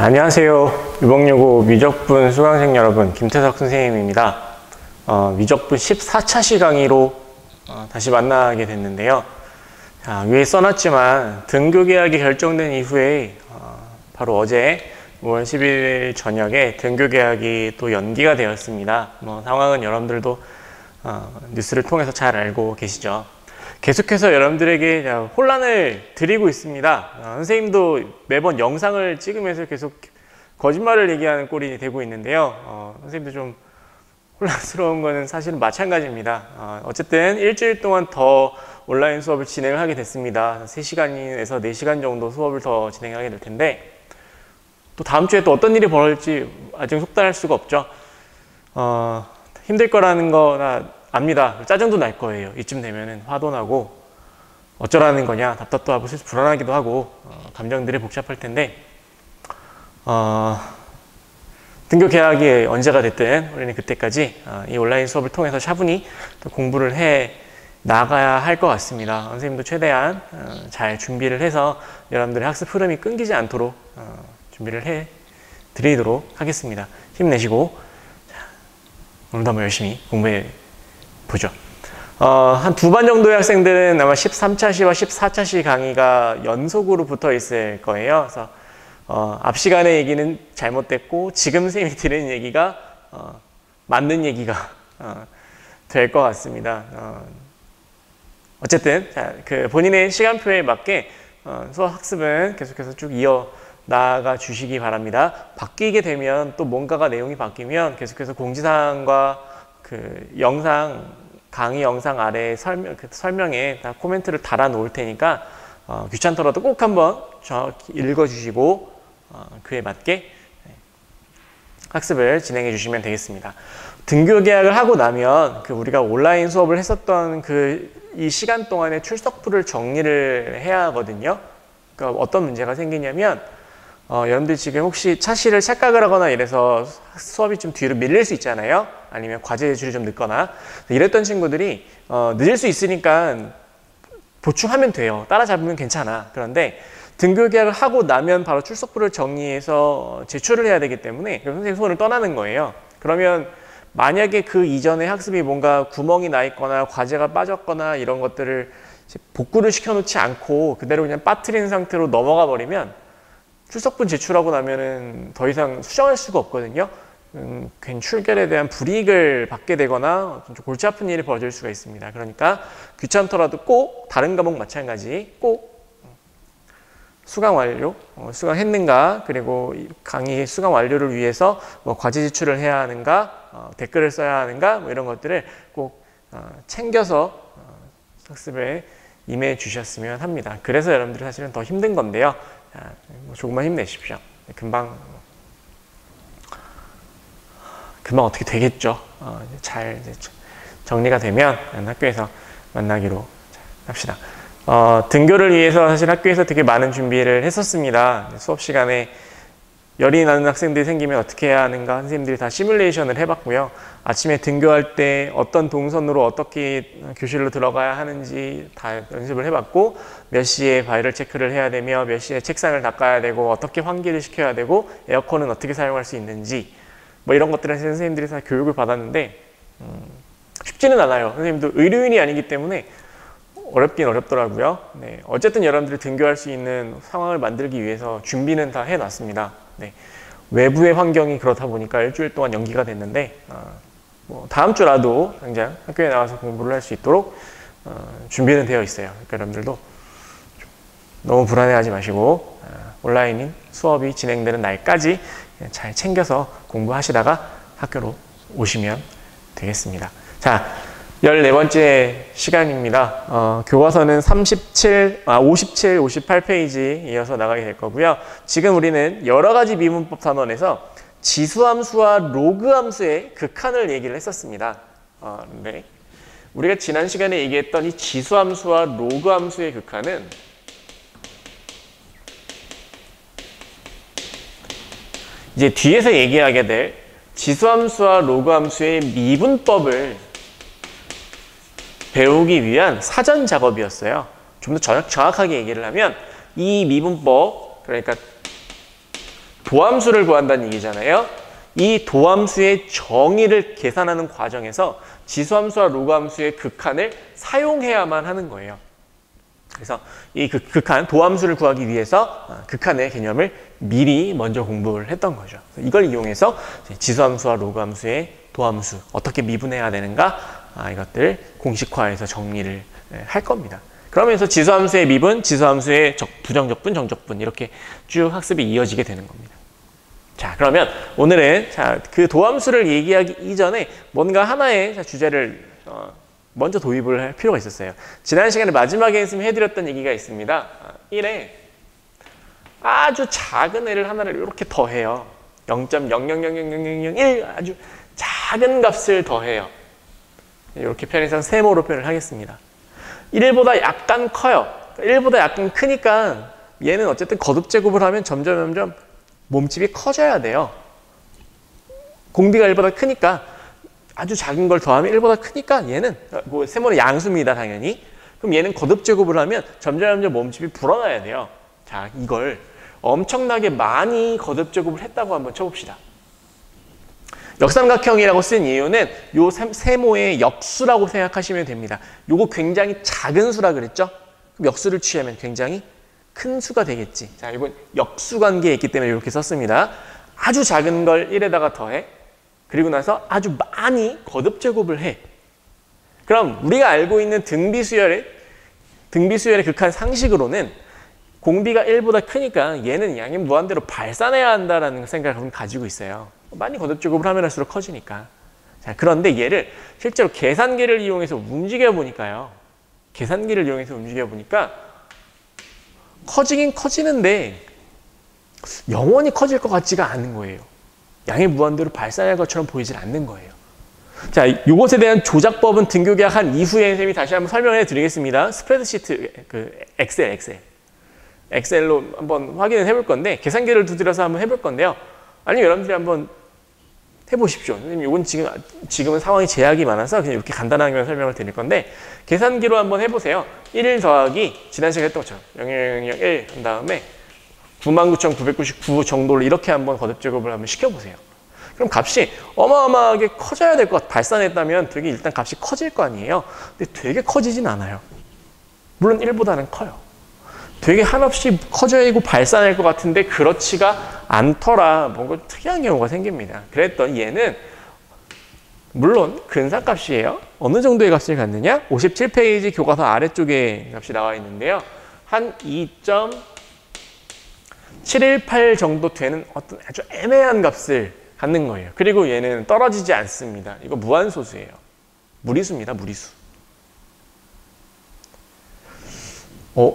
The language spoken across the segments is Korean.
안녕하세요. 유복여고 미적분 수강생 여러분, 김태석 선생님입니다. 미적분 14차시 강의로 다시 만나게 됐는데요. 위에 써놨지만 등교 계약이 결정된 이후에 바로 어제 5월 11일 저녁에 등교 계약이 또 연기가 되었습니다. 상황은 여러분들도 뉴스를 통해서 잘 알고 계시죠. 계속해서 여러분들에게 혼란을 드리고 있습니다. 선생님도 매번 영상을 찍으면서 계속 거짓말을 얘기하는 꼴이 되고 있는데요. 선생님도 좀 혼란스러운 거는 사실은 마찬가지입니다. 어쨌든 일주일 동안 더 온라인 수업을 진행을 하게 됐습니다. 3시간에서 4시간 정도 수업을 더 진행하게 될 텐데 또 다음 주에 또 어떤 일이 벌어질지 아직 속단할 수가 없죠. 힘들 거라는 거나 압니다. 짜증도 날 거예요. 이쯤 되면은 화도 나고 어쩌라는 거냐 답답도 하고 슬슬 불안하기도 하고 감정들이 복잡할 텐데 등교 계약이 언제가 됐든 우리는 그때까지 이 온라인 수업을 통해서 차분히 또 공부를 해 나가야 할 것 같습니다. 선생님도 최대한 잘 준비를 해서 여러분들의 학습 흐름이 끊기지 않도록 준비를 해 드리도록 하겠습니다. 힘내시고 오늘도 한번 열심히 공부해 보죠. 한 2반 정도의 학생들은 아마 13차시와 14차시 강의가 연속으로 붙어 있을 거예요. 그래서 앞 시간의 얘기는 잘못됐고 지금 선생님이 드리는 얘기가 맞는 얘기가 될 것 같습니다. 어쨌든 그 본인의 시간표에 맞게 수업 학습은 계속해서 쭉 이어 나가 주시기 바랍니다. 바뀌게 되면 또 뭔가가 내용이 바뀌면 계속해서 공지사항과 그 강의 영상 아래 설명에 다 코멘트를 달아 놓을 테니까 귀찮더라도 꼭 한번 정확히 읽어 주시고 그에 맞게 학습을 진행해 주시면 되겠습니다. 등교 계약을 하고 나면 우리가 온라인 수업을 했었던 이 시간 동안에 출석부를 정리를 해야 하거든요. 그러니까 어떤 문제가 생기냐면 여러분들 지금 혹시 차시를 착각을 하거나 이래서 수업이 좀 뒤로 밀릴 수 있잖아요. 아니면 과제 제출이 좀 늦거나 이랬던 친구들이 늦을 수 있으니까 보충하면 돼요. 따라잡으면 괜찮아. 그런데 등교 계약을 하고 나면 바로 출석부를 정리해서 제출을 해야 되기 때문에 선생님 손을 떠나는 거예요. 그러면 만약에 그 이전에 학습이 뭔가 구멍이 나 있거나 과제가 빠졌거나 이런 것들을 복구를 시켜놓지 않고 그대로 그냥 빠뜨린 상태로 넘어가 버리면 출석분 제출하고 나면은 더 이상 수정할 수가 없거든요. 괜히 출결에 대한 불이익을 받게 되거나 좀 골치 아픈 일이 벌어질 수가 있습니다. 그러니까 귀찮더라도 꼭 다른 과목 마찬가지 꼭 수강 완료, 수강했는가, 그리고 강의 수강 완료를 위해서 과제 제출을 해야 하는가, 댓글을 써야 하는가, 이런 것들을 꼭 챙겨서 학습에 임해 주셨으면 합니다. 그래서 여러분들이 사실은 더 힘든 건데요. 조금만 힘내십시오. 금방 어떻게 되겠죠. 잘 정리가 되면 학교에서 만나기로 합시다. 등교를 위해서 사실 학교에서 되게 많은 준비를 했었습니다. 수업 시간에 열이 나는 학생들이 생기면 어떻게 해야 하는가 선생님들이 다 시뮬레이션을 해봤고요. 아침에 등교할 때 어떤 동선으로 어떻게 교실로 들어가야 하는지 다 연습을 해봤고 몇 시에 바이럴 체크를 해야 되며 몇 시에 책상을 닦아야 되고 어떻게 환기를 시켜야 되고 에어컨은 어떻게 사용할 수 있는지 이런 것들을 선생님들이 다 교육을 받았는데 쉽지는 않아요. 선생님도 의료인이 아니기 때문에 어렵긴 어렵더라고요. 네, 어쨌든 여러분들이 등교할 수 있는 상황을 만들기 위해서 준비는 다 해놨습니다. 네, 외부의 환경이 그렇다 보니까 일주일 동안 연기가 됐는데 다음 주라도 당장 학교에 나와서 공부를 할 수 있도록 준비는 되어 있어요. 그러니까 여러분들도 너무 불안해하지 마시고 온라인 수업이 진행되는 날까지 잘 챙겨서 공부하시다가 학교로 오시면 되겠습니다. 자, 14번째 시간입니다. 교과서는 57, 58페이지 이어서 나가게 될 거고요. 지금 우리는 여러 가지 미문법 단원에서 지수함수와 로그함수의 극한을 얘기를 했었습니다. 네. 우리가 지난 시간에 얘기했던 이 지수함수와 로그함수의 극한은 이제 뒤에서 얘기하게 될 지수함수와 로그함수의 미분법을 배우기 위한 사전 작업이었어요. 좀 더 정확하게 얘기를 하면 이 미분법, 그러니까 도함수를 구한다는 얘기잖아요. 이 도함수의 정의를 계산하는 과정에서 지수함수와 로그함수의 극한을 사용해야만 하는 거예요. 그래서 이 극한, 도함수를 구하기 위해서 극한의 개념을 미리 먼저 공부를 했던 거죠. 이걸 이용해서 지수함수와 로그함수의 도함수 어떻게 미분해야 되는가, 이것들 공식화해서 정리를 할 겁니다. 그러면서 지수함수의 미분, 지수함수의 부정적분, 정적분 이렇게 쭉 학습이 이어지게 되는 겁니다. 자, 그러면 오늘은 그 도함수를 얘기하기 이전에 뭔가 하나의 주제를 먼저 도입을 할 필요가 있었어요. 지난 시간에 마지막에 해드렸던 얘기가 있습니다. 1에 아주 작은 애를 하나를 이렇게 더해요. 0.000001 아주 작은 값을 더해요. 이렇게 편의상 세모로 표현을 하겠습니다. 1보다 약간 커요. 1보다 약간 크니까 얘는 어쨌든 거듭제곱을 하면 점점 몸집이 커져야 돼요. 공비가 1보다 크니까 아주 작은 걸 더하면 1보다 크니까 얘는 뭐 세모는 양수입니다, 당연히. 그럼 얘는 거듭제곱을 하면 점점 몸집이 불어나야 돼요. 자, 이걸 엄청나게 많이 거듭제곱을 했다고 한번 쳐봅시다. 역삼각형이라고 쓴 이유는 요 세모의 역수라고 생각하시면 됩니다. 요거 굉장히 작은 수라 그랬죠? 그럼 역수를 취하면 굉장히 큰 수가 되겠지. 자, 이건 역수 관계에 있기 때문에 이렇게 썼습니다. 아주 작은 걸 1에다가 더해. 그리고 나서 아주 많이 거듭제곱을 해. 그럼 우리가 알고 있는 등비수열의 극한 상식으로는 공비가 1보다 크니까 얘는 양의 무한대로 발산해야 한다는 생각을 가지고 있어요. 많이 거듭제곱을 하면 할수록 커지니까. 자, 그런데 얘를 실제로 계산기를 이용해서 움직여 보니까요. 계산기를 이용해서 움직여 보니까 커지긴 커지는데 영원히 커질 것 같지가 않은 거예요. 양의 무한대로 발산할 것처럼 보이질 않는 거예요. 자, 이것에 대한 조작법은 등교 계약한 이후에 선생님이 다시 한번 설명해 드리겠습니다. 스프레드시트, 엑셀로 한번 확인을 해볼 건데, 계산기를 두드려서 한번 해볼 건데요. 아니면 여러분들이 한번 해보십시오. 선생님, 이건 지금은 상황이 제약이 많아서 그냥 이렇게 간단하게 설명을 드릴 건데, 계산기로 한번 해보세요. 1 더하기, 지난 시간에 했던 것처럼 0.001 한 다음에 99,999 정도를 이렇게 한번 거듭제곱을 한번 시켜보세요. 그럼 값이 어마어마하게 커져야 될 것 같아요. 발산했다면 되게 일단 값이 커질 거 아니에요. 근데 되게 커지진 않아요. 물론 1보다는 커요. 되게 한없이 커져있고 발산할 것 같은데 그렇지가 않더라. 뭔가 특이한 경우가 생깁니다. 그랬더니 얘는 물론 근사값이에요. 어느 정도의 값을 갖느냐? 57페이지 교과서 아래쪽에 값이 나와 있는데요. 한 2.718 정도 되는 어떤 아주 애매한 값을 갖는 거예요. 그리고 얘는 떨어지지 않습니다. 이거 무한소수예요. 무리수입니다. 무리수.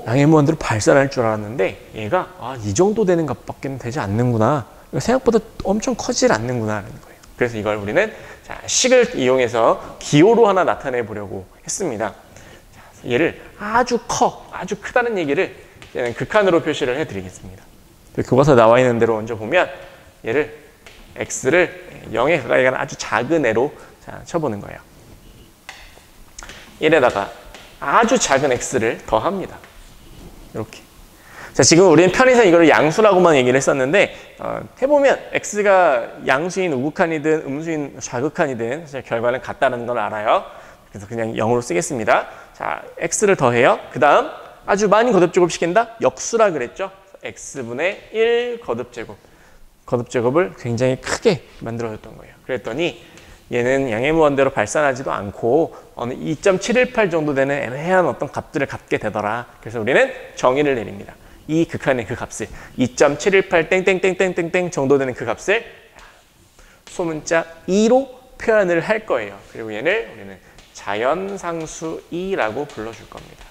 양의 무한대로 발산할 줄 알았는데 얘가 이 정도 되는 값밖에 되지 않는구나. 생각보다 엄청 커지질 않는구나 라는 거예요. 그래서 이걸 우리는 식을 이용해서 기호로 하나 나타내 보려고 했습니다. 얘를 아주 크다는 얘기를 극한으로 표시를 해드리겠습니다. 교과서에 나와 있는 대로 먼저 보면 얘를 x를 0에 가까이 가는 아주 작은 애로 쳐보는 거예요. 1에다가 아주 작은 x를 더합니다. 이렇게. 자, 지금 우리는 편의상 이거를 양수라고만 얘기를 했었는데 해보면 x가 양수인 우극한이든 음수인 좌극한이든 사실 결과는 같다는 걸 알아요. 그래서 그냥 0으로 쓰겠습니다. 자, x를 더해요. 그 다음 아주 많이 거듭제곱 시킨다? 역수라 그랬죠. x분의 1 거듭제곱. 거듭제곱을 굉장히 크게 만들어줬던 거예요. 그랬더니 얘는 양의 무한대로 발산하지도 않고 어느 2.718 정도 되는 애매한 어떤 값들을 갖게 되더라. 그래서 우리는 정의를 내립니다. 이 극한의 그 값을 2.718 땡땡땡땡땡땡 정도 되는 그 값을 소문자 2로 표현을 할 거예요. 그리고 얘를 우리는 자연상수 2라고 불러줄 겁니다.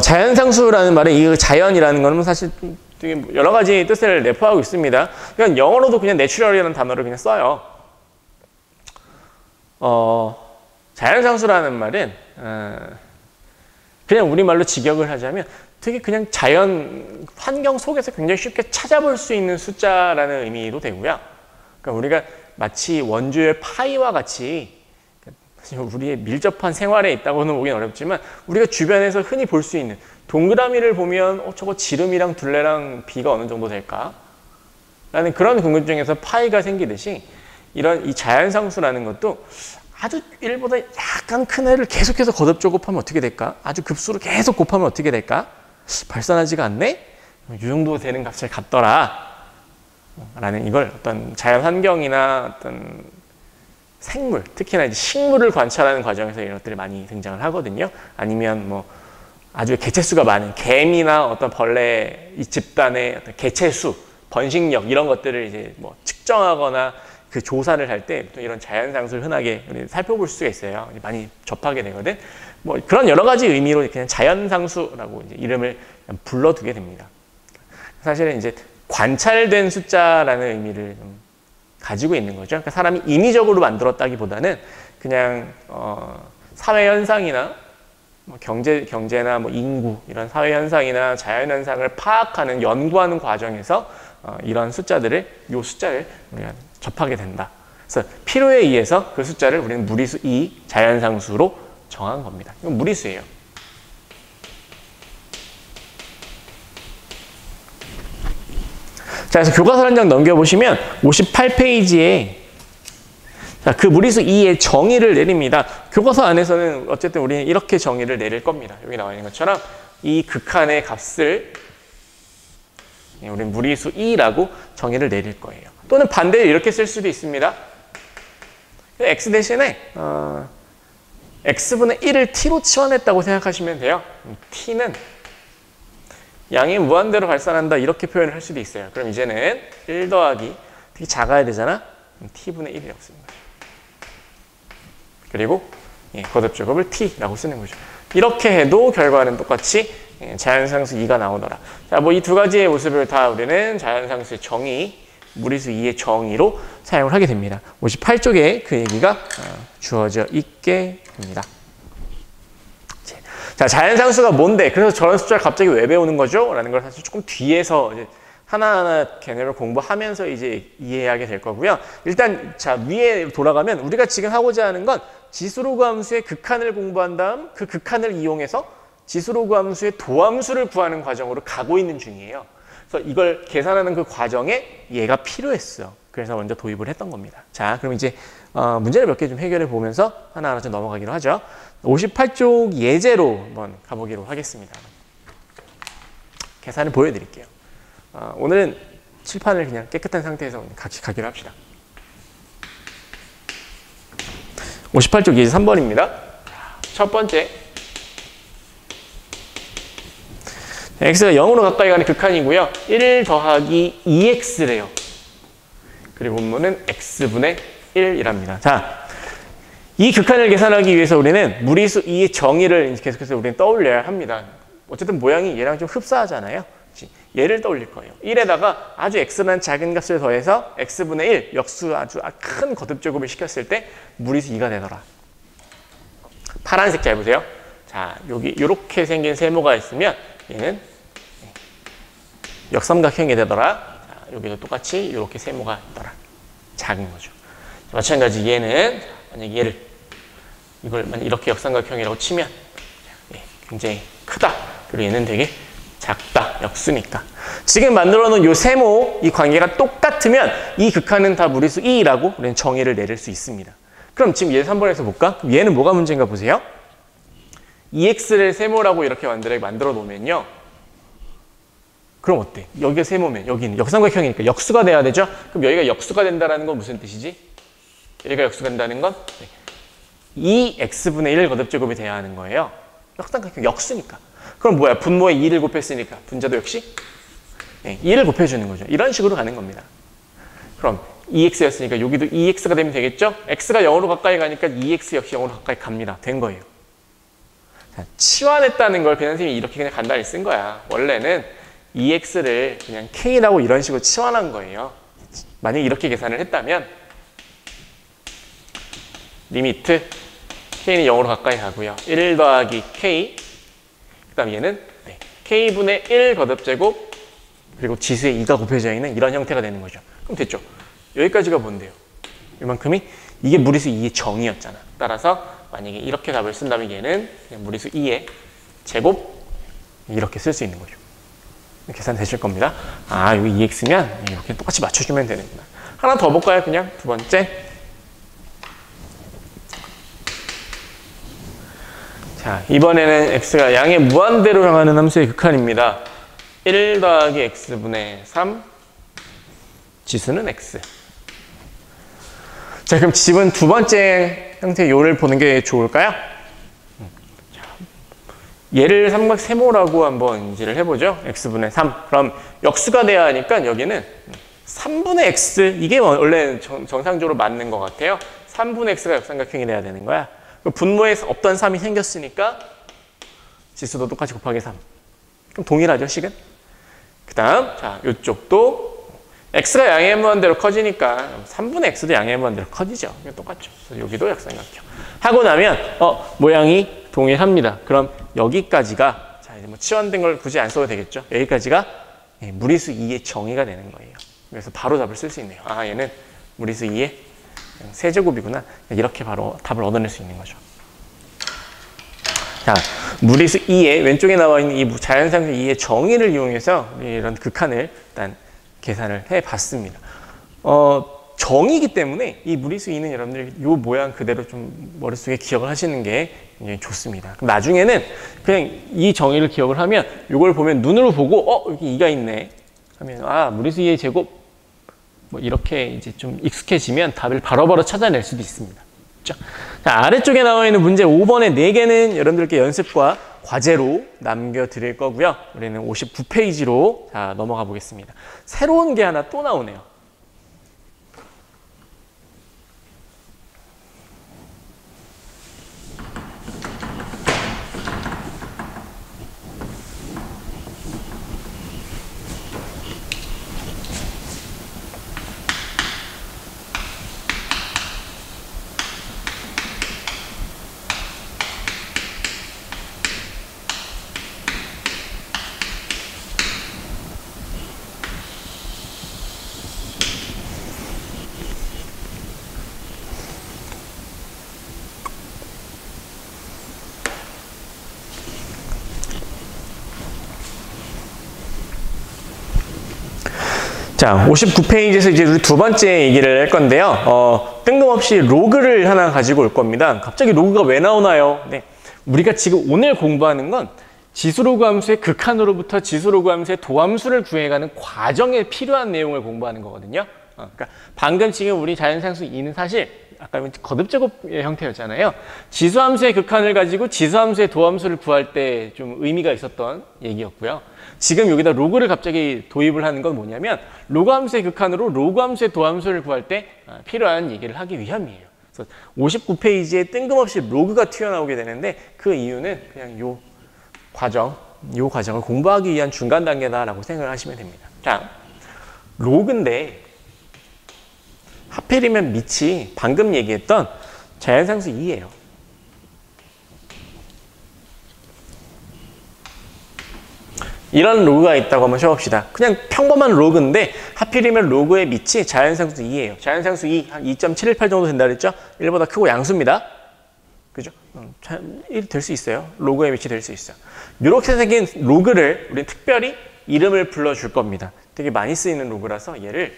자연상수라는 말에 이 자연이라는 거는 사실 되게 여러 가지 뜻을 내포하고 있습니다. 그냥 영어로도 그냥 내추럴이라는 단어를 그냥 써요. 자연상수라는 말은 그냥 우리말로 직역을 하자면 되게 그냥 자연 환경 속에서 굉장히 쉽게 찾아볼 수 있는 숫자라는 의미도 되고요. 그러니까 우리가 마치 원주의 파이와 같이 우리의 밀접한 생활에 있다고는 보긴 어렵지만 우리가 주변에서 흔히 볼 수 있는 동그라미를 보면 저거 지름이랑 둘레랑 비가 어느 정도 될까? 라는 그런 궁금증에서 파이가 생기듯이 이 자연상수라는 것도 아주 1보다 약간 큰 애를 계속해서 거듭 곱하면 어떻게 될까? 아주 급수로 계속 곱하면 어떻게 될까? 발산하지가 않네? 이 정도 되는 값을 갖더라. 라는 이걸 어떤 자연 환경이나 어떤 생물, 특히나 이제 식물을 관찰하는 과정에서 이런 것들이 많이 등장을 하거든요. 아니면 뭐 아주 개체수가 많은 개미나 어떤 벌레 이 집단의 어떤 개체수, 번식력 이런 것들을 이제 뭐 측정하거나 그 조사를 할 때 또 이런 자연상수를 흔하게 살펴볼 수가 있어요. 많이 접하게 되거든. 뭐 그런 여러 가지 의미로 그냥 자연상수라고 이제 이름을 불러두게 됩니다. 사실은 이제 관찰된 숫자라는 의미를 좀 가지고 있는 거죠. 그러니까 사람이 인위적으로 만들었다기보다는 그냥 사회 현상이나 뭐 경제나 뭐 인구 이런 사회 현상이나 자연 현상을 파악하는 연구하는 과정에서 이런 숫자를 우리가 접하게 된다. 그래서 필요에 의해서 그 숫자를 우리는 무리수 2 자연상수로 정한 겁니다. 이건 무리수예요. 자, 그래서 교과서 한 장 넘겨보시면 58페이지에 그 무리수 2의 정의를 내립니다. 교과서 안에서는 어쨌든 우리는 이렇게 정의를 내릴 겁니다. 여기 나와 있는 것처럼 이 극한의 값을 우리는 무리수 2라고 정의를 내릴 거예요. 또는 반대로 이렇게 쓸 수도 있습니다. x 대신에 x분의 1을 t로 치환했다고 생각하시면 돼요. t는 양이 무한대로 발산한다 이렇게 표현을 할 수도 있어요. 그럼 이제는 1 더하기 되게 작아야 되잖아. t분의 1이라고 쓰는 거죠. 그리고 거듭제곱을 t라고 쓰는 거죠. 이렇게 해도 결과는 똑같이 자연상수 2가 나오더라. 자, 뭐 이 두 가지의 모습을 다 우리는 자연상수의 정의, 무리수 2의 정의로 사용을 하게 됩니다. 58쪽에 그 얘기가 주어져 있게 됩니다. 자, 자연상수가 뭔데? 그래서 저런 숫자를 갑자기 왜 배우는 거죠? 라는 걸 사실 조금 뒤에서 이제 하나하나 개념을 공부하면서 이제 이해하게 될 거고요. 일단 자, 위에 돌아가면 우리가 지금 하고자 하는 건 지수로그 함수의 극한을 공부한 다음 그 극한을 이용해서 지수로그 함수의 도함수를 구하는 과정으로 가고 있는 중이에요. 그래서 이걸 계산하는 그 과정에 얘가 필요했어요. 그래서 먼저 도입을 했던 겁니다. 자, 그럼 이제 문제를 몇 개 좀 해결해 보면서 하나하나 좀 넘어가기로 하죠. 58쪽 예제로 한번 가보기로 하겠습니다. 계산을 보여드릴게요. 오늘은 칠판을 그냥 깨끗한 상태에서 같이 가기로 합시다. 58쪽 예제 3번입니다. 첫 번째, x가 0으로 가까이 가는 극한이고요. 1 더하기 2x래요. 그리고 분모는 x분의 1이랍니다. 자, 이 극한을 계산하기 위해서 우리는 무리수 2의 정의를 계속해서 우리는 떠올려야 합니다. 어쨌든 모양이 얘랑 좀 흡사하잖아요. 얘를 떠올릴 거예요. 1에다가 아주 x라는 작은 값을 더해서 x분의 1, 역수 아주 큰 거듭제곱을 시켰을 때 무리수 2가 되더라. 파란색 잘 보세요. 자, 여기 이렇게 생긴 세모가 있으면 얘는 역삼각형이 되더라. 자, 여기도 똑같이 이렇게 세모가 있더라. 작은 거죠. 마찬가지 얘는 만약 이걸 만약 이렇게 역삼각형이라고 치면 굉장히 크다. 그리고 얘는 되게 작다. 역수니까. 지금 만들어 놓은 이 세모, 이 관계가 똑같으면 이 극한은 다 무리수 2라고 우리는 정의를 내릴 수 있습니다. 그럼 지금 얘 3번에서 볼까? 그럼 얘는 뭐가 문제인가 보세요. 2x를 세모라고 이렇게 만들어 놓으면요. 그럼 어때? 여기가 세모면 여기는 역삼각형이니까 역수가 돼야 되죠? 그럼 여기가 역수가 된다는 건 무슨 뜻이지? 여기가 역수가 된다는 건 2x분의 1 거듭제곱이 돼야 하는 거예요. 역삼각형 역수니까. 그럼 뭐야? 분모에 2를 곱했으니까 분자도 역시 2를 곱해주는 거죠. 이런 식으로 가는 겁니다. 그럼 2x였으니까 여기도 2x가 되면 되겠죠? x가 0으로 가까이 가니까 2x 역시 0으로 가까이 갑니다. 된 거예요. 자, 치환했다는 걸 배현 선생님이 이렇게 그냥 간단히 쓴 거야. 원래는 2x를 그냥 k라고 이런 식으로 치환한 거예요. 만약에 이렇게 계산을 했다면 리미트 k는 0으로 가까이 가고요. 1 더하기 k 그 다음 얘는 k분의 1 거듭제곱 그리고 지수에 2가 곱해져 있는 이런 형태가 되는 거죠. 그럼 됐죠? 여기까지가 뭔데요? 이만큼이 이게 무리수 2의 정의였잖아. 따라서 만약에 이렇게 답을 쓴다면 얘는 그냥 무리수 2의 제곱 이렇게 쓸 수 있는 거죠. 계산 되실 겁니다. 아, 여기 2x면 이렇게 똑같이 맞춰주면 되는구나. 하나 더 볼까요? 그냥 두 번째. 자, 이번에는 x가 양의 무한대로 향하는 함수의 극한입니다. 1 더하기 x분의 3, 지수는 x. 자, 그럼 집은 두 번째 형태의 요를 보는 게 좋을까요? 얘를 삼각세모라고 한번 인지를 해보죠. x분의 3. 그럼 역수가 돼야 하니까 여기는 3분의 x, 이게 원래 정상적으로 맞는 것 같아요. 3분의 x가 역삼각형이 돼야 되는 거야. 분모에 없던 3이 생겼으니까 지수도 똑같이 곱하기 3. 그럼 동일하죠, 식은? 그 다음, 자, 이쪽도 x가 양의 무한대로 커지니까 3분의 x도 양의 무한대로 커지죠. 이거 똑같죠. 그래서 여기도 역삼각형. 하고 나면 모양이 동일합니다. 그럼 여기까지가, 자, 이제 뭐 치환된 걸 굳이 안 써도 되겠죠. 여기까지가 무리수 2의 정의가 되는 거예요. 그래서 바로 답을 쓸 수 있네요. 아, 얘는 무리수 2의 세제곱이구나. 이렇게 바로 답을 얻어낼 수 있는 거죠. 자, 무리수 2의 왼쪽에 나와 있는 이 자연상수 2의 정의를 이용해서 이런 극한을 일단 계산을 해봤습니다. 정의이기 때문에 이 무리수 2는 여러분들이 이 모양 그대로 좀 머릿속에 기억을 하시는 게 굉장히 좋습니다. 그럼 나중에는 그냥 이 정의를 기억을 하면 이걸 보면 눈으로 보고 여기 2가 있네 하면 아, 무리수 2의 제곱 뭐 이렇게 이제 좀 익숙해지면 답을 바로바로 찾아낼 수도 있습니다. 그렇죠? 자, 아래쪽에 나와 있는 문제 5번의 4개는 여러분들께 연습과 과제로 남겨드릴 거고요. 우리는 59페이지로 자, 넘어가 보겠습니다. 새로운 게 하나 또 나오네요. 자, 59페이지에서 이제 우리 두 번째 얘기를 할 건데요. 뜬금없이 로그를 하나 가지고 올 겁니다. 갑자기 로그가 왜 나오나요? 네. 우리가 지금 오늘 공부하는 건 지수로그 함수의 극한으로부터 지수로그 함수의 도함수를 구해가는 과정에 필요한 내용을 공부하는 거거든요. 그러니까 방금 지금 우리 자연상수 2는 사실 아까 거듭제곱의 형태였잖아요. 지수함수의 극한을 가지고 지수함수의 도함수를 구할 때 좀 의미가 있었던 얘기였고요. 지금 여기다 로그를 갑자기 도입을 하는 건 뭐냐면 로그 함수의 극한으로 로그 함수의 도함수를 구할 때 필요한 얘기를 하기 위함이에요. 그래서 59페이지에 뜬금없이 로그가 튀어나오게 되는데 그 이유는 그냥 요 과정을 공부하기 위한 중간 단계다라고 생각을 하시면 됩니다. 자, 로그인데 하필이면 밑이 방금 얘기했던 자연상수 2예요. 이런 로그가 있다고 한번 쳐봅시다. 그냥 평범한 로그인데 하필이면 로그의 밑이 자연상수 2예요. 자연상수 2, 한 2.718 정도 된다 그랬죠? 1보다 크고 양수입니다. 그죠? 1 될 수 있어요. 로그의 밑이 될 수 있어요. 이렇게 생긴 로그를 우리는 특별히 이름을 불러줄 겁니다. 되게 많이 쓰이는 로그라서 얘를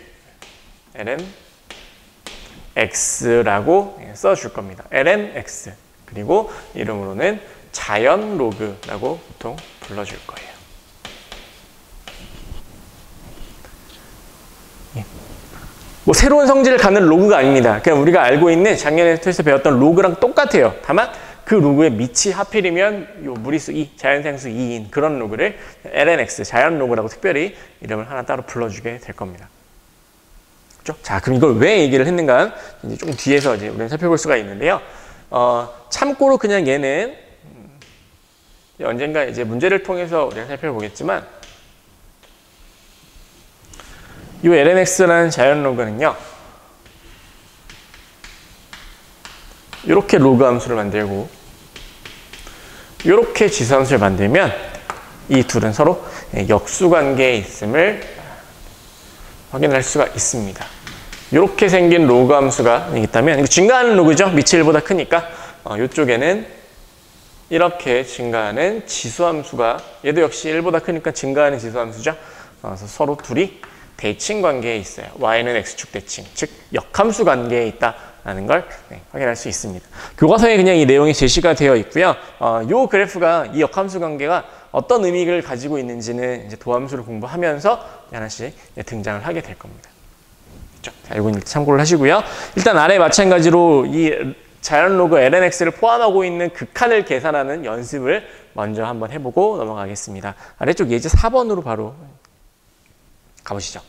lnx라고 써줄 겁니다. lnx. 그리고 이름으로는 자연 로그라고 보통 불러줄 거예요. 뭐 새로운 성질을 갖는 로그가 아닙니다. 그냥 우리가 알고 있는 작년에 테스트 배웠던 로그랑 똑같아요. 다만 그 로그의 밑이 하필이면 요 무리수 2, 자연상수 2인 그런 로그를 lnx, 자연 로그라고 특별히 이름을 하나 따로 불러주게 될 겁니다. 그렇죠? 자, 그럼 이걸 왜 얘기를 했는가? 이제 좀 뒤에서 이제 우리는 살펴볼 수가 있는데요. 참고로 그냥 얘는 언젠가 이제 문제를 통해서 우리가 살펴보겠지만 이 lnx라는 자연 로그는요. 이렇게 로그 함수를 만들고 이렇게 지수 함수를 만들면 이 둘은 서로 역수관계에 있음을 확인할 수가 있습니다. 이렇게 생긴 로그 함수가 있다면 이거 증가하는 로그죠. 밑이 1보다 크니까 이쪽에는 이렇게 증가하는 지수함수가 얘도 역시 1보다 크니까 증가하는 지수함수죠. 그래서 서로 둘이 대칭 관계에 있어요. y는 x축 대칭, 즉 역함수 관계에 있다라는 걸 확인할 수 있습니다. 교과서에 그냥 이 내용이 제시가 되어 있고요. 이 그래프가 이 역함수 관계가 어떤 의미를 가지고 있는지는 이제 도함수를 공부하면서 하나씩 등장을 하게 될 겁니다. 자, 이건 참고를 하시고요. 일단 아래 마찬가지로 이 자연 로그 lnx를 포함하고 있는 극한을 계산하는 연습을 먼저 한번 해보고 넘어가겠습니다. 아래쪽 예제 4번으로 바로 가보시죠.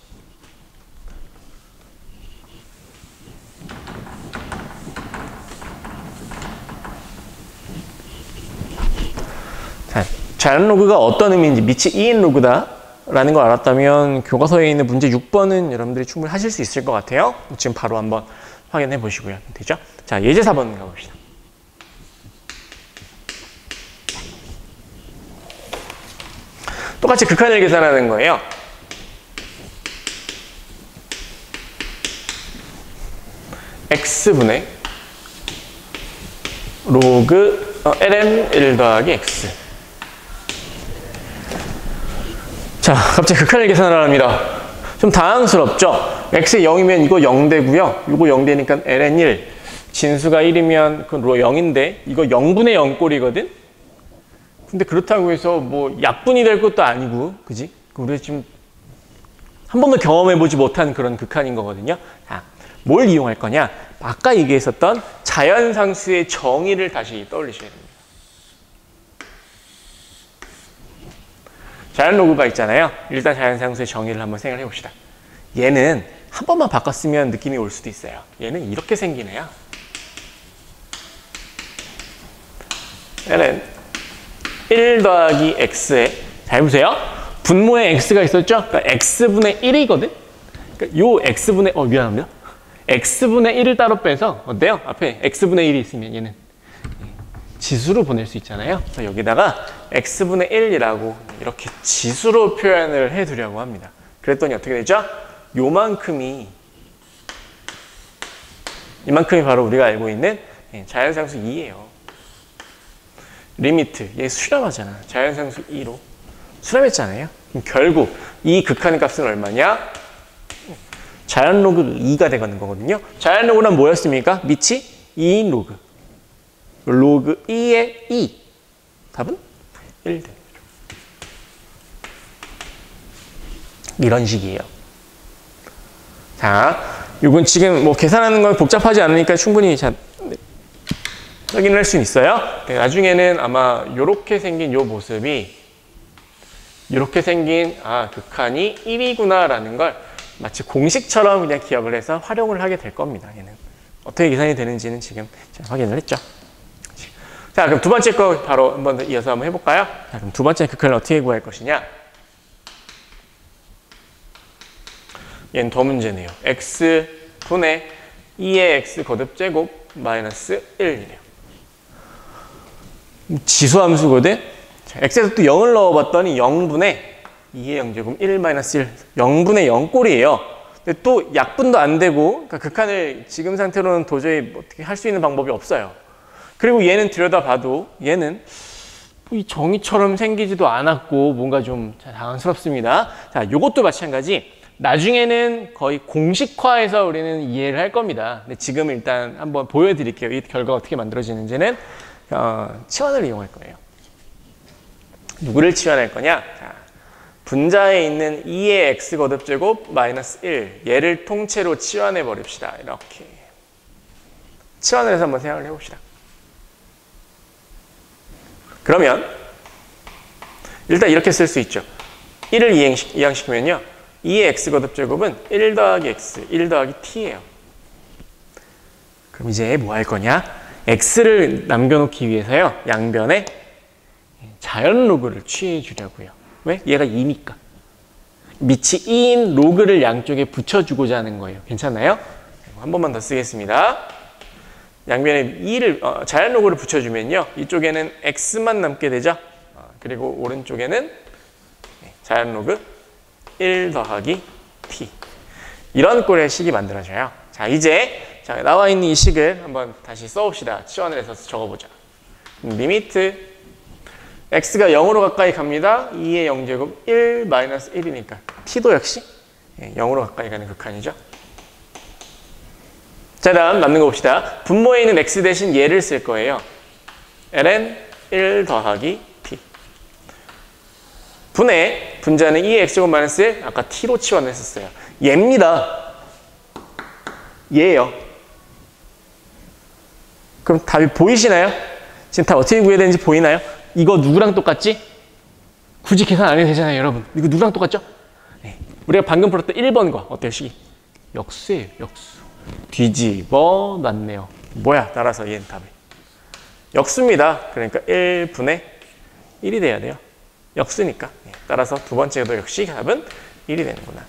자, 자연 로그가 어떤 의미인지 밑이 2인 로그다 라는 걸 알았다면 교과서에 있는 문제 6번은 여러분들이 충분히 하실 수 있을 것 같아요. 지금 바로 한번 확인해 보시고요. 되죠? 자, 예제 4번 가봅시다. 똑같이 극한을 계산하는 거예요. x분의 로그 ln 1 더하기 x. 자, 갑자기 극한을 계산을 합니다. 좀 당황스럽죠? x 0이면 이거 0 되고요. 이거 0 되니까 ln 1. 진수가 1이면 그건 0인데 이거 0분의 0 꼴이거든? 근데 그렇다고 해서 뭐 약분이 될 것도 아니고, 그지? 우리가 지금 한 번도 경험해보지 못한 그런 극한인 거거든요. 자, 뭘 이용할 거냐? 아까 얘기했었던 자연상수의 정의를 다시 떠올리셔야 됩니다. 자연 로그가 있잖아요. 일단 자연상수의 정의를 한번 생각해 봅시다. 얘는 한 번만 바꿨으면 느낌이 올 수도 있어요. 얘는 이렇게 생기네요. ln 1 더하기 x에, 잘 보세요. 분모에 x가 있었죠? 그러니까 x분의 1이거든? 그러니까 요 x분의, 미안합니다. x분의 1을 따로 빼서, 어때요? 앞에 x분의 1이 있으면 얘는 지수로 보낼 수 있잖아요. 그래서 여기다가 x분의 1이라고 이렇게 지수로 표현을 해두려고 합니다. 그랬더니 어떻게 되죠? 이만큼이 바로 우리가 알고 있는 자연상수 2예요. 리미트, 얘 수렴하잖아. 자연상수 2로 수렴했잖아요. 그럼 결국 이 극한의 값은 얼마냐? 자연 로그 2가 되는 거거든요. 자연 로그는 뭐였습니까? 밑이 2인 로그. 로그 2의 2. 답은 1 되는 거죠. 이런 식이에요. 자, 이건 지금 뭐 계산하는 건 복잡하지 않으니까 충분히 확인을 할 수 있어요. 나중에는 아마 이렇게 생긴 이 모습이 이렇게 생긴 극한이 1이구나 라는 걸 마치 공식처럼 그냥 기억을 해서 활용을 하게 될 겁니다. 얘는 어떻게 계산이 되는지는 지금 확인을 했죠. 자, 그럼 두 번째 거 바로 한번 더 이어서 한번 해볼까요? 자, 그럼 두 번째 극한을 어떻게 구할 것이냐? 얘는 더 문제네요. x분의 2의 x 거듭제곱 마이너스 1이래요. 지수함수거든? 자, x에서 또 0을 넣어봤더니 0분의 2의 0제곱 1 마이너스 1. 0분의 0꼴이에요. 근데 또 약분도 안 되고, 그러니까 극한을 지금 상태로는 도저히 어떻게 할 수 있는 방법이 없어요. 그리고 얘는 들여다봐도 얘는 이 정의처럼 생기지도 않았고 뭔가 좀 당황스럽습니다. 자, 요것도 마찬가지. 나중에는 거의 공식화해서 우리는 이해를 할 겁니다. 근데 지금 일단 한번 보여드릴게요. 이 결과가 어떻게 만들어지는지는 치환을 이용할 거예요. 누구를 치환할 거냐? 자, 분자에 있는 2의 x 거듭제곱 마이너스 1. 얘를 통째로 치환해 버립시다. 이렇게. 치환을 해서 한번 생각을 해봅시다. 그러면 일단 이렇게 쓸 수 있죠. 1을 이항시키면요. 2의 x 거듭제곱은 1 더하기 x, 1 더하기 t예요. 그럼 이제 뭐 할 거냐? x를 남겨놓기 위해서요. 양변에 자연 로그를 취해 주려고요. 왜? 얘가 2니까. 밑이 2인 로그를 양쪽에 붙여주고자 하는 거예요. 괜찮나요? 한 번만 더 쓰겠습니다. 양변에 2를 자연 로그를 붙여주면요. 이쪽에는 x만 남게 되죠. 그리고 오른쪽에는 자연 로그 1 더하기 t. 이런 꼴의 식이 만들어져요. 자, 이제 자, 나와 있는 이 식을 한번 다시 써봅시다. 치환을 해서 적어보자. 리미트 x가 0으로 가까이 갑니다. 2의 0제곱 1 마이너스 1이니까 t도 역시 0으로 가까이 가는 극한이죠. 자, 다음 남는 거 봅시다. 분모에 있는 x 대신 얘를 쓸 거예요. ln 1 더하기 t. 분의 분자는 2의 x제곱 마이너스 1, 아까 t로 치환했었어요. 얘입니다. 얘예요. 그럼 답이 보이시나요? 지금 답 어떻게 구해야 되는지 보이나요? 이거 누구랑 똑같지? 굳이 계산 안 해도 되잖아요, 여러분. 이거 누구랑 똑같죠? 네. 우리가 방금 풀었던 1번과 어때요, 식이? 역수예요, 역수. 뒤집어 놨네요. 뭐야? 따라서 얘는 답이 역수입니다. 그러니까 1분의 1이 돼야 돼요. 역수니까. 네. 따라서 두 번째도 역시 답은 1이 되는구나.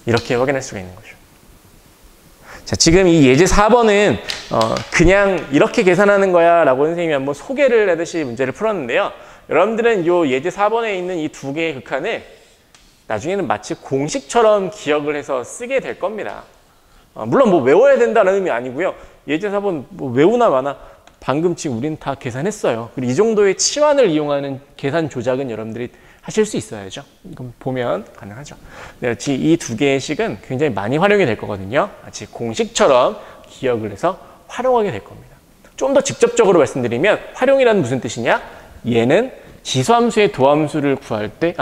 이렇게 확인할 수가 있는 거죠. 자, 지금 이 예제 4번은 그냥 이렇게 계산하는 거야 라고 선생님이 한번 소개를 하듯이 문제를 풀었는데요. 여러분들은 이 예제 4번에 있는 이 두 개의 극한을 나중에는 마치 공식처럼 기억을 해서 쓰게 될 겁니다. 물론 뭐 외워야 된다는 의미 아니고요. 예제 4번 뭐 외우나 마나 방금 지금 우리는 다 계산했어요. 그리고 이 정도의 치환을 이용하는 계산 조작은 여러분들이 하실 수 있어야죠. 이건 보면 가능하죠. 네, 이 두 개의 식은 굉장히 많이 활용이 될 거거든요. 마치 공식처럼 기억을 해서 활용하게 될 겁니다. 좀 더 직접적으로 말씀드리면 활용이란 무슨 뜻이냐? 얘는 지수함수의 도함수를 구할 때,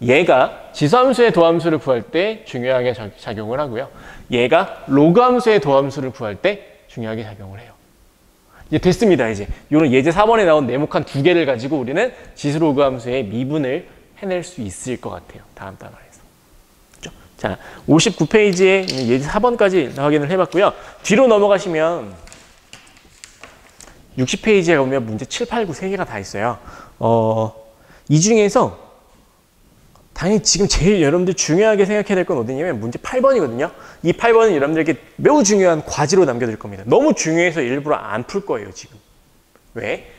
얘가 지수함수의 도함수를 구할 때 중요하게 작용을 하고요. 얘가 로그함수의 도함수를 구할 때 중요하게 작용을 해요. 이제 됐습니다. 이제 이런 예제 4번에 나온 네모칸 두 개를 가지고 우리는 지수 로그 함수의 미분을 해낼 수 있을 것 같아요. 다음 단원에서. 그렇죠? 자, 59페이지에 예제 4번까지 확인을 해봤고요. 뒤로 넘어가시면 60페이지에 보면 문제 7, 8, 9 세 개가 다 있어요. 이 중에서 당연히 지금 제일 여러분들 중요하게 생각해야 될 건 어디냐면 문제 8번이거든요. 이 8번은 여러분들에게 매우 중요한 과제로 남겨둘 겁니다. 너무 중요해서 일부러 안 풀 거예요, 지금. 왜?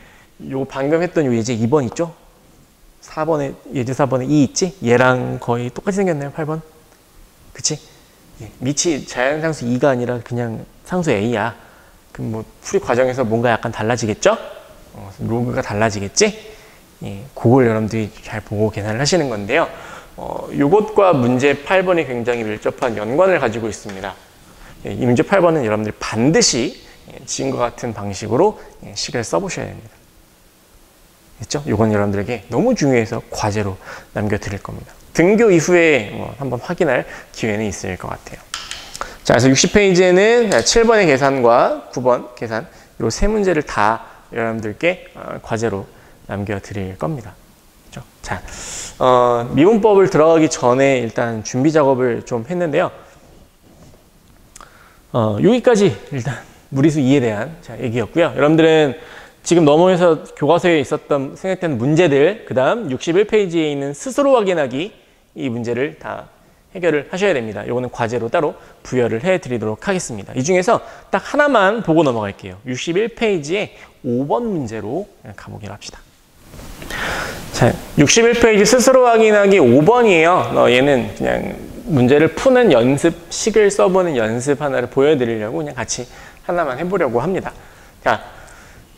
요 방금 했던 요 예제 2번 있죠? 4번에, 예제 4번에 2 있지? 얘랑 거의 똑같이 생겼나요, 8번? 그치? 밑이 자연상수 2가 아니라 그냥 상수 A야. 그럼 뭐 풀이 과정에서 뭔가 약간 달라지겠죠? 로그가 달라지겠지? 예, 그걸 여러분들이 잘 보고 계산을 하시는 건데요. 요것과 문제 8번이 굉장히 밀접한 연관을 가지고 있습니다. 예, 이 문제 8번은 여러분들이 반드시 지금과 같은 방식으로 식을 써보셔야 됩니다. 됐죠? 요건 여러분들에게 너무 중요해서 과제로 남겨드릴 겁니다. 등교 이후에 한번 확인할 기회는 있을 것 같아요. 자, 그래서 60페이지에는 7번의 계산과 9번 계산 요 세 문제를 다 여러분들께 과제로 남겨드릴 겁니다. 그렇죠? 자, 미분법을 들어가기 전에 일단 준비 작업을 좀 했는데요. 여기까지 일단 무리수 2에 대한 얘기였고요. 여러분들은 지금 넘어에서 교과서에 있었던 생각된 문제들, 그 다음 61페이지에 있는 스스로 확인하기 이 문제를 다 해결을 하셔야 됩니다. 이거는 과제로 따로 부여를 해드리도록 하겠습니다. 이 중에서 딱 하나만 보고 넘어갈게요. 61페이지에 5번 문제로 가보기로 합시다. 자, 61페이지 스스로 확인하기 5번이에요. 얘는 그냥 문제를 푸는 연습식을 써보는 연습 하나를 보여드리려고 그냥 같이 하나만 해보려고 합니다. 자,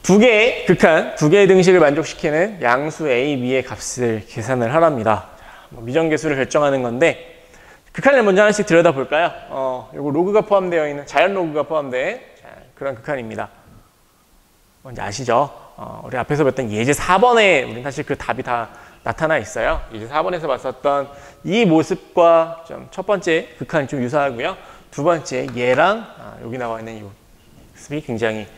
두 개의 극한, 두 개의 등식을 만족시키는 양수 A, B의 값을 계산을 하랍니다. 미정계수를 결정하는 건데 극한을 먼저 하나씩 들여다볼까요? 요거 로그가 포함되어 있는 자연 로그가 포함된 그런 극한입니다. 뭔지 아시죠? 우리 앞에서 봤던 예제 4번에 우린 사실 그 답이 다 나타나 있어요. 예제 4번에서 봤었던 이 모습과 좀 첫 번째 극한이 좀 유사하고요. 두 번째 얘랑 여기 나와 있는 이 모습이 굉장히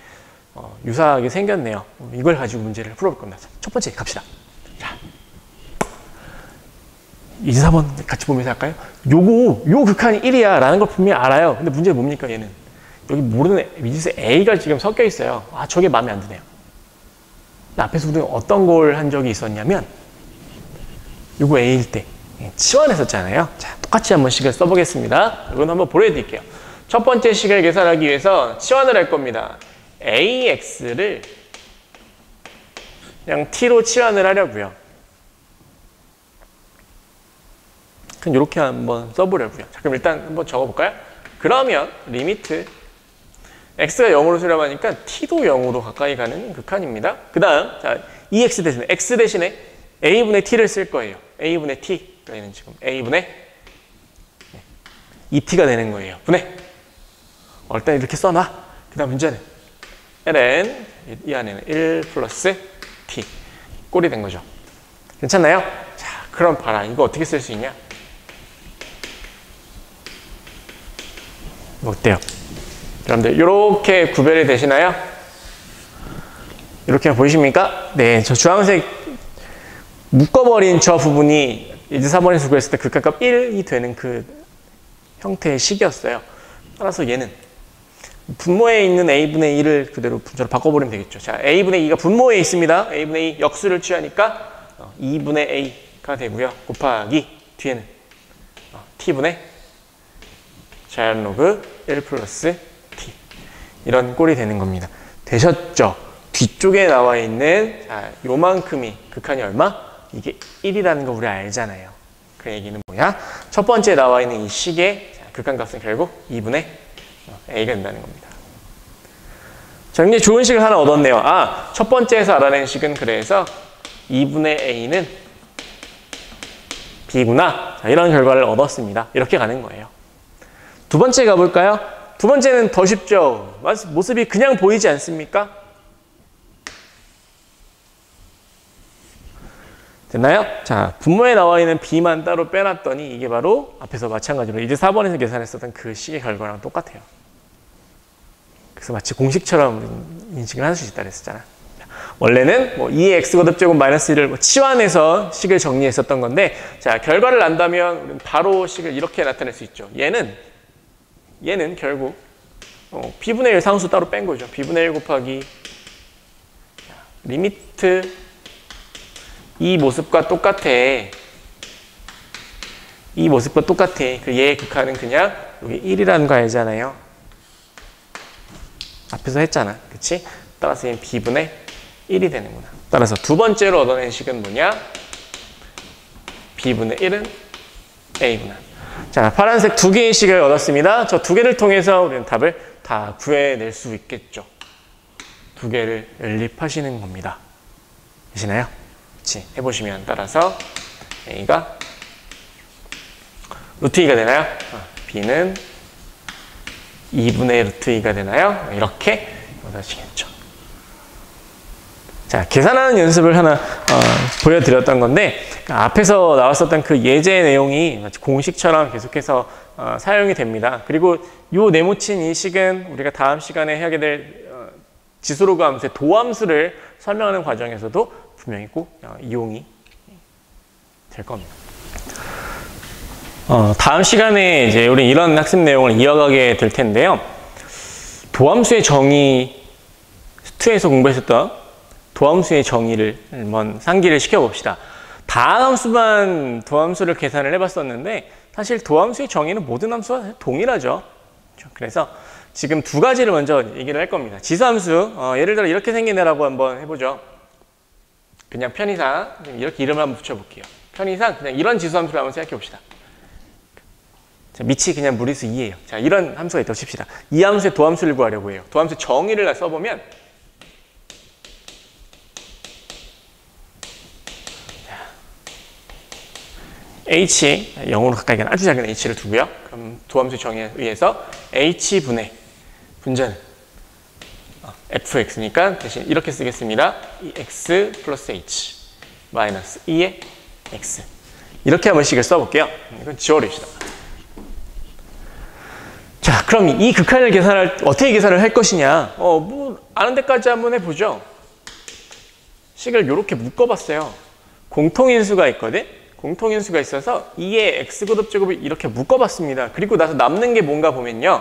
유사하게 생겼네요. 이걸 가지고 문제를 풀어볼 겁니다. 첫 번째 갑시다. 자, 예제 4번 같이 보면서 할까요? 요 극한이 1이야 라는 걸 분명히 알아요. 근데 문제는 뭡니까 얘는? 여기 모르는 미지수 A가 지금 섞여 있어요. 저게 마음에 안 드네요. 앞에서 우리는 어떤 걸 한 적이 있었냐면 요거 A일 때 치환했었잖아요. 자, 똑같이 한번 식을 써보겠습니다. 이건 한번 보여드릴게요. 첫 번째 식을 계산하기 위해서 치환을 할 겁니다. AX를 그냥 T로 치환을 하려고요. 그럼 이렇게 한번 써보려고요. 자, 그럼 일단 한번 적어볼까요? 그러면 리미트 x가 0으로 수렴하니까 t도 0으로 가까이 가는 극한입니다. 그 다음, 자, EX 대신에, x 대신에 a분의 t를 쓸 거예요. a분의 t. 얘는 지금 a분의 2t가 되는 거예요. 분해. 일단 이렇게 써놔. 그 다음 문제는 ln, 이 안에는 1 플러스 t. 꼴이 된 거죠. 괜찮나요? 자, 그럼 봐라. 이거 어떻게 쓸 수 있냐? 어때요? 여러분들 이렇게 구별이 되시나요? 이렇게 보이십니까? 네, 저 주황색 묶어버린 저 부분이 이제 4번에서 구했을 때 극한값 1이 되는 그 형태의 식이었어요. 따라서 얘는 분모에 있는 a분의 2를 그대로 분자로 바꿔버리면 되겠죠. 자, a분의 2가 분모에 있습니다. a분의 2 역수를 취하니까 2분의 a가 되고요. 곱하기 뒤에는 t분의 자연로그 1 플러스 t. 이런 꼴이 되는 겁니다. 되셨죠? 뒤쪽에 나와 있는 자, 요만큼이 극한이 얼마? 이게 1이라는 거 우리 알잖아요. 그 얘기는 뭐야? 첫 번째 나와 있는 이 식의 극한값은 결국 2분의 a가 된다는 겁니다. 자, 굉장히 좋은 식을 하나 얻었네요. 아, 첫 번째에서 알아낸 식은 그래서 2분의 a는 b구나. 자, 이런 결과를 얻었습니다. 이렇게 가는 거예요. 두 번째 가볼까요? 두 번째는 더 쉽죠. 모습이 그냥 보이지 않습니까? 됐나요? 자, 분모에 나와 있는 b만 따로 빼놨더니 이게 바로 앞에서 마찬가지로 이제 4번에서 계산했었던 그 식의 결과랑 똑같아요. 그래서 마치 공식처럼 인식을 할 수 있다 그랬었잖아. 원래는 뭐 2의 x제곱 마이너스 1을 치환해서 식을 정리했었던 건데, 자, 결과를 안다면 우리는 바로 식을 이렇게 나타낼 수 있죠. 얘는 결국 b분의 1 상수 따로 뺀 거죠. b분의 1 곱하기 리미트 이 모습과 똑같아. 이 모습과 똑같아. 그 얘의 극한은 그냥 여기 1이라는 거 알잖아요. 앞에서 했잖아. 그치? 따라서 얘는 b분의 1이 되는구나. 따라서 두 번째로 얻어낸 식은 뭐냐? b분의 1은 a구나. 자, 파란색 두 개의 식을 얻었습니다. 저 두 개를 통해서 우리는 답을 다 구해낼 수 있겠죠. 두 개를 연립하시는 겁니다. 되시나요? 그치? 해보시면 따라서 a가 루트 2가 되나요? b는 2분의 루트 2가 되나요? 이렇게 얻으시겠죠. 자, 계산하는 연습을 하나 보여드렸던 건데, 앞에서 나왔었던 그 예제 내용이 마치 공식처럼 계속해서 사용이 됩니다. 그리고 요 네모친 이 식은 우리가 다음 시간에 하게 될 지수로그 함수의 도함수를 설명하는 과정에서도 분명히 꼭 이용이 될 겁니다. 다음 시간에 이제 우리 이런 학습 내용을 이어가게 될 텐데요. 도함수의 정의, 2에서 공부했었던 도함수의 정의를 한번 상기를 시켜봅시다. 다함수만 도함수를 계산을 해봤었는데, 사실 도함수의 정의는 모든 함수와 동일하죠. 그래서 지금 두 가지를 먼저 얘기를 할 겁니다. 지수함수, 예를 들어 이렇게 생긴 애라고 한번 해보죠. 그냥 편의상 이렇게 이름을 한번 붙여볼게요. 편의상 그냥 이런 지수함수를 한번 생각해 봅시다. 자, 밑이 그냥 무리수 2예요. 자, 이런 함수가 있다고 칩시다. 이 함수의 도함수를 구하려고 해요. 도함수 정의를 써보면 h, 0으로 가까이 가는 아주 작은 h를 두고요. 그럼 도함수 정의에 의해서 h분의 분자는 fx니까 대신 이렇게 쓰겠습니다. x 플러스 h 마이너스 2의 x. 이렇게 한번 식을 써볼게요. 이건 지워버립시다. 자, 그럼 이 극한을 어떻게 계산을 할 것이냐? 뭐 아는 데까지 한번 해보죠. 식을 이렇게 묶어봤어요. 공통인수가 있거든? 공통인수가 있어서 2의 x제곱을 이렇게 묶어봤습니다. 그리고 나서 남는 게 뭔가 보면요.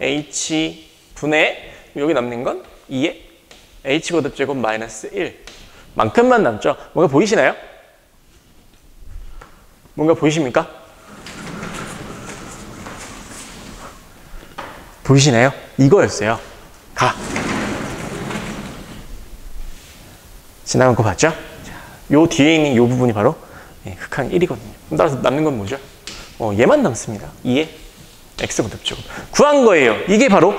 h분의 여기 남는 건 2의 h제곱 마이너스 1 만큼만 남죠. 뭔가 보이시나요? 뭔가 보이십니까? 보이시나요? 이거였어요. 지나간 거 봤죠? 자, 요 뒤에 있는 요 부분이 바로 극한 1이거든요. 따라서 남는 건 뭐죠? 얘만 남습니다. 2의 x 거듭제곱 구한 거예요. 이게 바로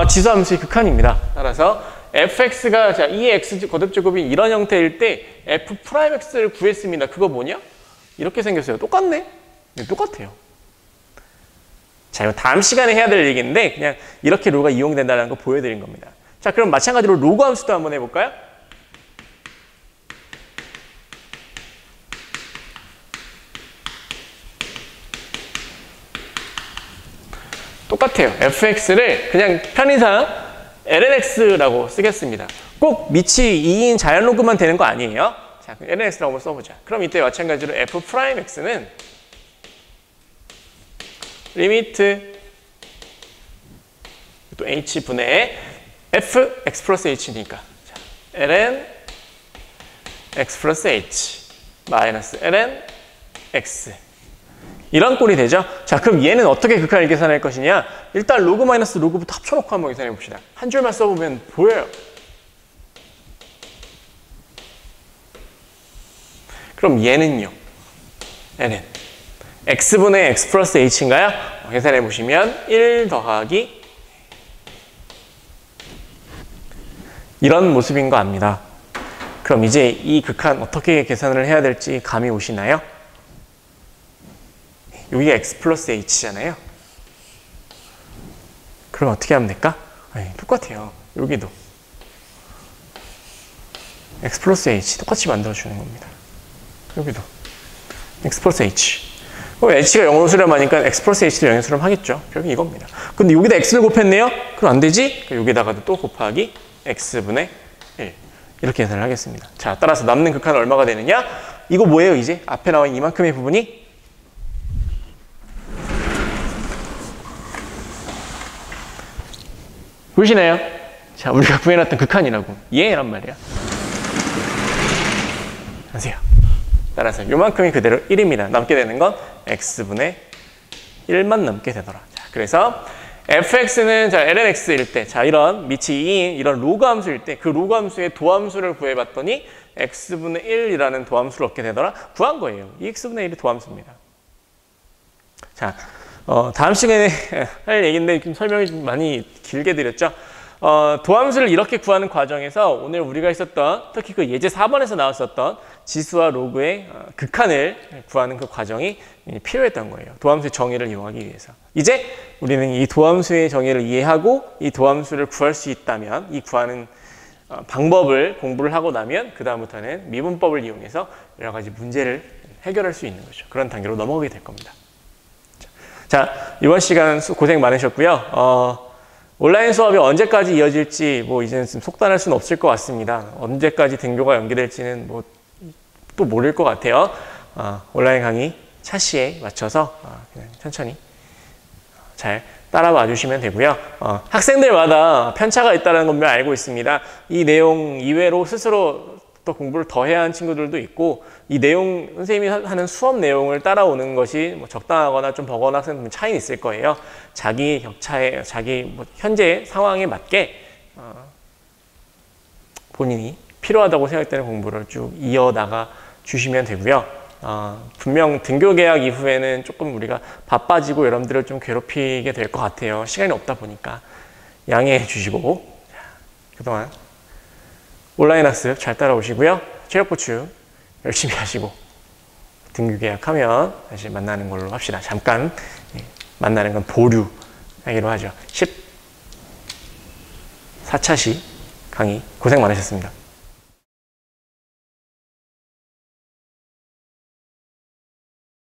지수함수의 극한입니다. 따라서 fx가 자 2x 거듭제곱이 이런 형태일 때 f'x를 구했습니다. 그거 뭐냐? 이렇게 생겼어요. 똑같네? 네, 똑같아요. 자, 이거 다음 시간에 해야 될 얘기인데 그냥 이렇게 로가 이용된다는 거 보여드린 겁니다. 자, 그럼 마찬가지로 로그 함수도 한번 해볼까요? 똑같아요. fx를 그냥 편의상 lnx라고 쓰겠습니다. 꼭 밑이 2인 자연 로그만 되는 거 아니에요? 자, lnx라고 한번 써보자. 그럼 이때 마찬가지로 f'x는 리미트 또 h분의 fx 플러스 h니까 자, ln x 플러스 h 마이너스 ln x 이런 꼴이 되죠. 자, 그럼 얘는 어떻게 극한을 계산할 것이냐? 일단 로그 마이너스 로그부터 합쳐놓고 한번 계산해 봅시다. 한 줄만 써보면 보여요. 그럼 얘는요? 얘는 x분의 x 플러스 h인가요? 계산해 보시면 1 더하기 이런 모습인 거 압니다. 그럼 이제 이 극한 어떻게 계산을 해야 될지 감이 오시나요? 여기가 x 플러스 h잖아요. 그럼 어떻게 하면 될까? 똑같아요. 여기도 x 플러스 h 똑같이 만들어주는 겁니다. 여기도 x 플러스 h h가 0으로 수렴하니까 x 플러스 h도 0으로 수렴하겠죠. 결국 이겁니다. 근데 여기다 x를 곱했네요? 그럼 안 되지? 여기다가도 또 곱하기 x분의 1 이렇게 계산을 하겠습니다. 자, 따라서 남는 극한은 얼마가 되느냐? 이거 뭐예요 이제? 앞에 나와 있는 이만큼의 부분이 보시나요? 자, 우리가 구해놨던 극한이라고. 얘란 말이야. 보세요. 따라서 요만큼이 그대로 1입니다. 남게 되는 건 x분의 1만 남게 되더라. 자, 그래서 fx는 자, lnx일 때, 자, 이런 밑이 2인 이런 로그 함수일 때 그 로그 함수의 도함수를 구해봤더니 x분의 1이라는 도함수를 얻게 되더라. 구한 거예요. 이 x분의 1이 도함수입니다. 자, 다음 시간에 할 얘기인데 좀 설명이 좀 많이 길게 드렸죠. 도함수를 이렇게 구하는 과정에서 오늘 우리가 있었던 특히 그 예제 4번에서 나왔었던 지수와 로그의 극한을 구하는 그 과정이 필요했던 거예요. 도함수의 정의를 이용하기 위해서. 이제 우리는 이 도함수의 정의를 이해하고 이 도함수를 구할 수 있다면 이 구하는 방법을 공부를 하고 나면 그 다음부터는 미분법을 이용해서 여러 가지 문제를 해결할 수 있는 거죠. 그런 단계로 넘어가게 될 겁니다. 자, 이번 시간 고생 많으셨고요. 온라인 수업이 언제까지 이어질지 뭐 이제는 좀 속단할 수는 없을 것 같습니다. 언제까지 등교가 연기될지는 뭐 또 모를 것 같아요. 온라인 강의 차시에 맞춰서 그냥 천천히 잘 따라와 주시면 되고요. 학생들마다 편차가 있다는 건 알고 있습니다. 이 내용 이외로 스스로 또 공부를 더 해야 하는 친구들도 있고 이 내용 선생님이 하는 수업 내용을 따라오는 것이 뭐 적당하거나 좀 버거운 학생들은 차이는 있을 거예요. 자기 격차에 자기 뭐 현재 상황에 맞게 본인이 필요하다고 생각되는 공부를 쭉 이어나가 주시면 되고요. 분명 등교 개학 이후에는 조금 우리가 바빠지고 여러분들을 좀 괴롭히게 될 것 같아요. 시간이 없다 보니까 양해해 주시고 그동안 온라인 학습 잘 따라오시고요. 체력 보충 열심히 하시고 등교 계약하면 다시 만나는 걸로 합시다. 잠깐 만나는 건 보류하기로 하죠. 14차시 강의 고생 많으셨습니다.